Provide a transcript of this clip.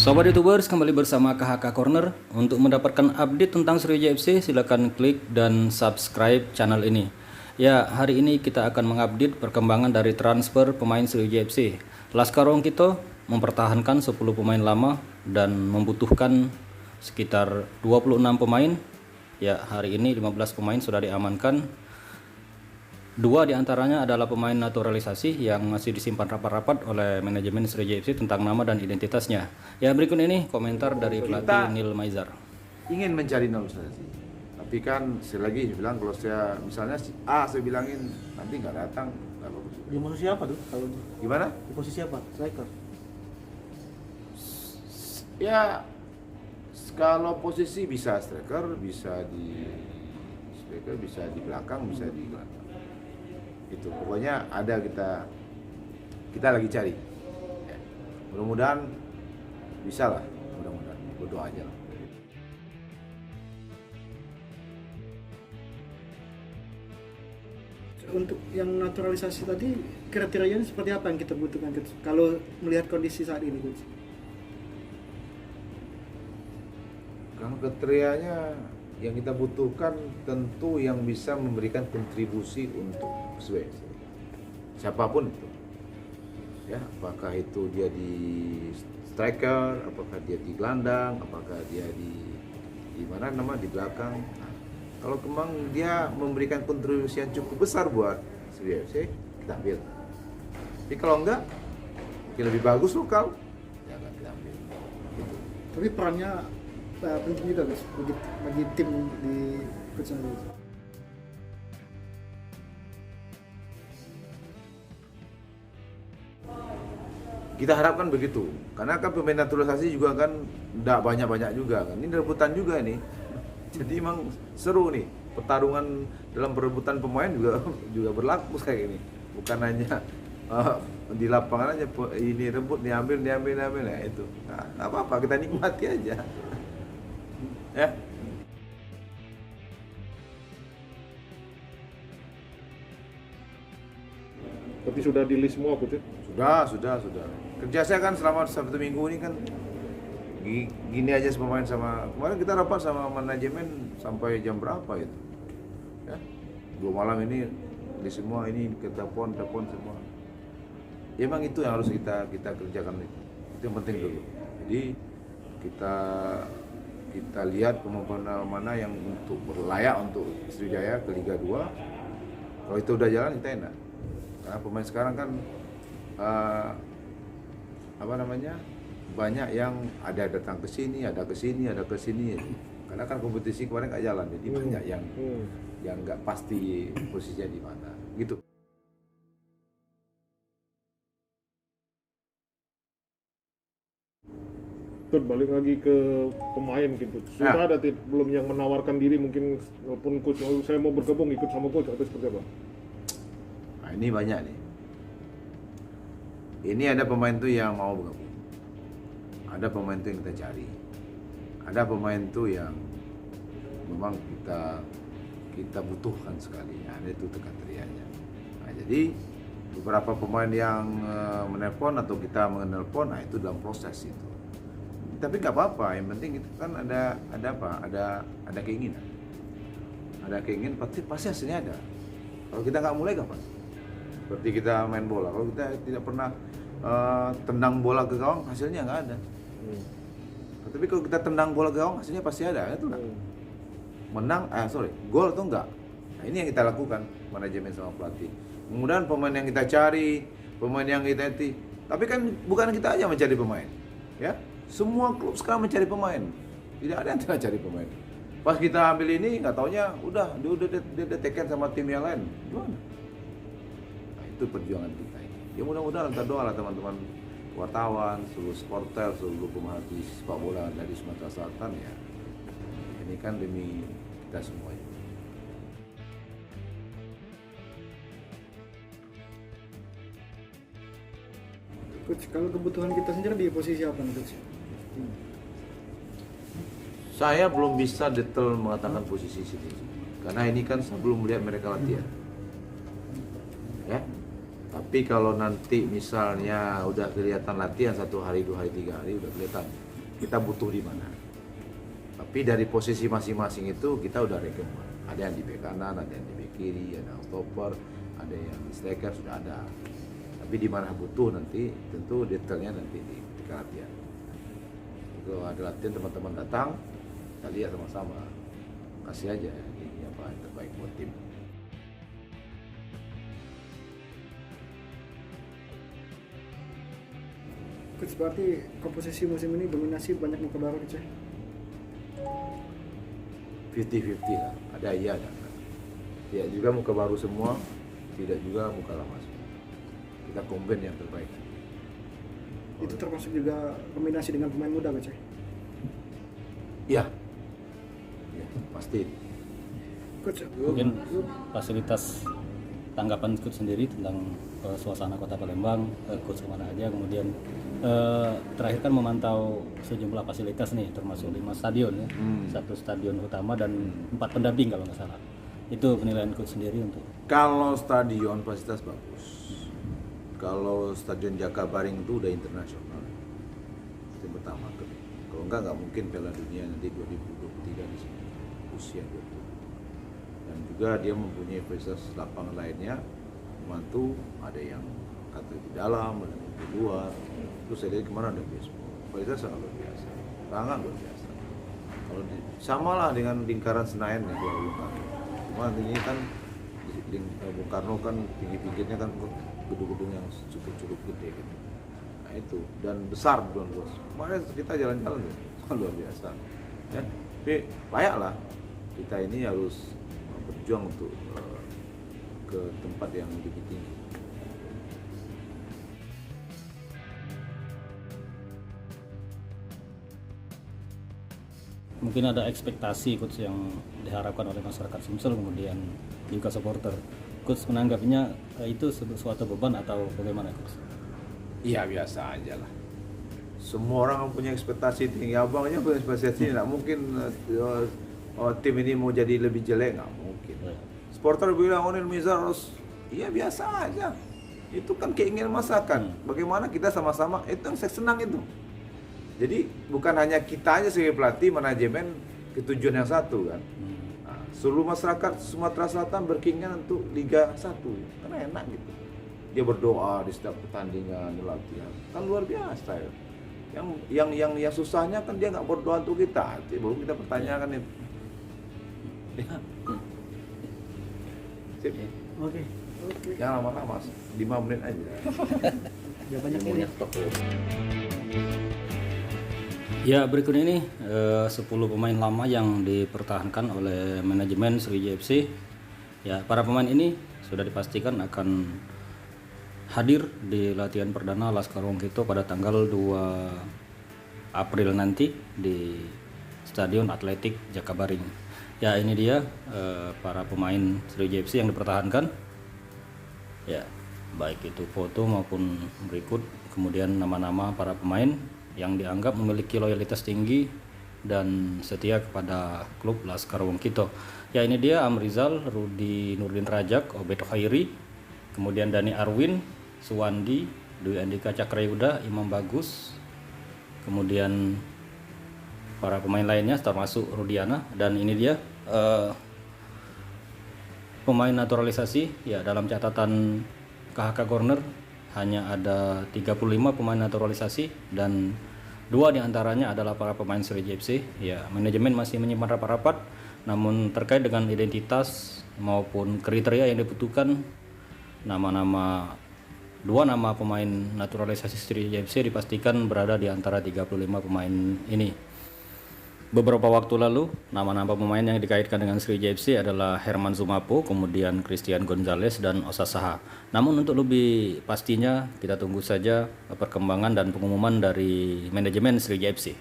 Sobat YouTubers, kembali bersama KHK Corner. Untuk mendapatkan update tentang Sriwijaya FC, silakan klik dan subscribe channel ini. Ya, hari ini kita akan mengupdate perkembangan dari transfer pemain Sriwijaya FC. Laskar Rongkito mempertahankan 10 pemain lama dan membutuhkan sekitar 26 pemain. Ya, hari ini 15 pemain sudah diamankan. Dua diantaranya adalah pemain naturalisasi yang masih disimpan rapat-rapat oleh manajemen Sriwijaya FC tentang nama dan identitasnya. Ya, berikut ini komentar dari pelatih Nil Maizar. Ingin mencari naturalisasi, tapi kan sekali lagi saya bilang kalau saya misalnya si A saya bilangin nanti nggak datang, nggak bagus. Di posisi apa tuh? Kalau Gimana? di posisi apa? Striker. Ya kalau posisi bisa striker, bisa di belakang, bisa di gelandang. Itu pokoknya ada kita lagi cari. Ya. Mudah-mudahan bisa lah, mudah-mudahan berdoa aja lah. Untuk yang naturalisasi tadi kriterianya seperti apa yang kita butuhkan kalau melihat kondisi saat ini, Coach? Kalau kriterianya yang kita butuhkan tentu yang bisa memberikan kontribusi untuk Swiss. Siapapun itu. Ya, apakah itu dia di striker, apakah dia di gelandang, apakah dia di mana di belakang. Nah, kalau kemang dia memberikan kontribusi yang cukup besar buat Swiss, kita ambil. Tapi kalau enggak, mungkin lebih bagus lokal, ya enggak kita ambil. Gitu. Tapi perannya penting juga, Coach, bagi tim di Coach Andri. Kita harapkan begitu, karena kan pemain naturalisasi juga kan tidak banyak-banyak juga kan, ini rebutan juga nih, jadi emang seru nih, pertarungan dalam perebutan pemain juga berlaku kayak gini, bukan hanya di lapangan aja ini rebut diambil ya itu, nah apa-apa kita nikmati aja, ya. Tapi sudah di list semua, Coach? Sudah. Kerja saya kan selama 1 minggu ini kan gini aja pemain sama kemarin kita rapat sama manajemen sampai jam berapa itu, ya 2 malam ini di semua ini kita telepon semua. Ya, emang itu yang harus kita kerjakan itu yang penting dulu. Jadi kita lihat pemain mana yang untuk berlayak untuk Sriwijaya ke Liga 2. Kalau itu udah jalan kita enak. Karena pemain sekarang kan banyak yang ada datang ke sini, ada ke sini. Karena kan kompetisi kemarin nggak jalan, jadi banyak yang nggak pasti posisinya di mana, gitu. Coach, balik lagi ke pemain gitu. Sudah ada belum yang menawarkan diri mungkin walaupun Coach, saya mau bergabung ikut sama Coach atau seperti apa? Nah, ini banyak nih. Ini ada pemain tuh yang mau bergabung. Ada pemain tuh yang kita cari. Ada pemain tuh yang memang kita butuhkan sekali. Ada itu kriterianya. Nah, jadi beberapa pemain yang menelpon atau kita menelpon, nah itu dalam proses itu. Tapi nggak apa-apa. Yang penting itu kan ada keinginan. Ada keinginan pasti hasilnya ada. Kalau kita nggak mulai kapan? Seperti kita main bola, kalau kita tidak pernah tendang bola ke gawang, hasilnya nggak ada. Tapi kalau kita tendang bola ke gawang, hasilnya pasti ada, itu lah. Gol atau enggak? Nah, ini yang kita lakukan, manajemen sama pelatih. Kemudian pemain yang kita cari, pemain yang kita tapi kan bukan kita aja mencari pemain, ya. Semua klub sekarang mencari pemain, tidak ada yang tidak cari pemain. Pas kita ambil ini, nggak taunya udah diteken sama tim yang lain, gimana? Itu perjuangan kita ini. Ya mudah-mudahan kita doa lah teman-teman wartawan, seluruh supporter, seluruh pemerhati sepak bola dari Sumatera Selatan ya. Ini kan demi kita semuanya. Coach, kalau kebutuhan kita sendiri di posisi apa nih, Coach? Saya belum bisa detail mengatakan posisi sini. Karena ini kan saya belum melihat mereka latihan. Ya. Tapi kalau nanti misalnya udah kelihatan latihan 1 hari, 2 hari, 3 hari udah kelihatan. kita butuh di mana. Tapi dari posisi masing-masing itu kita udah rekomend. Ada yang di bek kanan, ada yang di bek kiri, ada yang stopper, ada yang di striker, sudah ada. Tapi di mana butuh nanti tentu detailnya nanti di latihan. Kalau ada latihan teman-teman datang, kita lihat sama-sama. Kasih aja ini apa yang terbaik buat tim. Coach, berarti komposisi musim ini dominasi banyak muka baru Coach. 50-50 lah, ada iya ada enggak. Ya juga muka baru semua, tidak juga muka lama semua. Kita combine yang terbaik. Itu termasuk juga kombinasi dengan pemain muda Coach. Iya, ya, pasti. Coach, Mungkin fasilitas tanggapan coach sendiri tentang suasana kota Palembang, coach kemana aja, kemudian terakhir kan memantau sejumlah fasilitas nih, termasuk 5 stadion ya, 1 stadion utama dan 4 pendamping kalau nggak salah. Itu penilaian coach sendiri untuk. Kalau stadion fasilitas bagus. Kalau stadion Jakabaring itu udah internasional. Itu yang pertama. Kalau nggak mungkin Piala Dunia nanti 2023 di sini. Usia 20. Dan juga dia mempunyai fasilitas lapangan lainnya, membantu, ada yang kata di dalam, ada yang di luar. Terus saya lihat kemana ada baseball. Fasilitas sangat luar biasa, sangat luar biasa. Kalau samalah dengan lingkaran Senayan yang di Bung Karno. Cuma ini kan Bung Karno kan pinggir-pinggirnya kan gedung-gedung yang cukup gede gitu. Nah itu dan besar luar biasa. Kemarin kita jalan-jalan tuh luar biasa. Ya, tapi layaklah kita ini harus berjuang untuk ke tempat yang lebih tinggi. Mungkin ada ekspektasi coach yang diharapkan oleh masyarakat Sumsel kemudian juga supporter. Coach menanggapinya itu suatu beban atau bagaimana coach? Iya biasa aja lah. Semua orang punya ekspektasi tinggi. Abangnya punya ekspektasi nggak mungkin tim ini mau jadi lebih jelek, nggak mungkin. Supporter bilang Indonesia harus, iya biasa aja. Itu kan keinginan masyarakat. Bagaimana kita sama-sama, itu yang saya senang itu. Jadi bukan hanya kita aja sebagai pelatih, manajemen, ketujuan yang satu kan. Nah, seluruh masyarakat Sumatera Selatan berkeinginan untuk Liga 1. Karena enak gitu. Dia berdoa di setiap pertandingan, latihan. Kan luar biasa ya. Yang susahnya kan dia nggak berdoa untuk kita. Baru kita pertanyakan itu. Sip. Oke. Jangan lama-lama, 5 menit aja. Ya banyak ini. Ya berikut ini 10 pemain lama yang dipertahankan oleh manajemen Sriwijaya FC. Ya para pemain ini sudah dipastikan akan hadir di latihan perdana Laskar Wongkito pada tanggal 2 April nanti di Stadion Atletik Jakabaring. Ya ini dia para pemain Sriwijaya FC yang dipertahankan. Ya baik itu foto maupun berikut, kemudian nama-nama para pemain yang dianggap memiliki loyalitas tinggi dan setia kepada klub Laskar Wongkito. Ya ini dia Amrizal, Rudi Nurdin Rajak, Obed Khairi, kemudian Dani Arwin, Suwandi, Dwi Andika Cakrayuda, Imam Bagus, kemudian para pemain lainnya termasuk Rudiana. Dan ini dia pemain naturalisasi. Ya dalam catatan KHK Corner hanya ada 35 pemain naturalisasi dan 2 diantaranya adalah para pemain Sriwijaya FC. Ya manajemen masih menyimpan rapat-rapat, namun terkait dengan identitas maupun kriteria yang dibutuhkan, 2 nama pemain naturalisasi Sriwijaya FC dipastikan berada di antara 35 pemain ini. Beberapa waktu lalu, nama-nama pemain yang dikaitkan dengan Sriwijaya FC adalah Herman Sumapo, kemudian Christian Gonzalez dan Osa Saha. Namun untuk lebih pastinya kita tunggu saja perkembangan dan pengumuman dari manajemen Sriwijaya FC.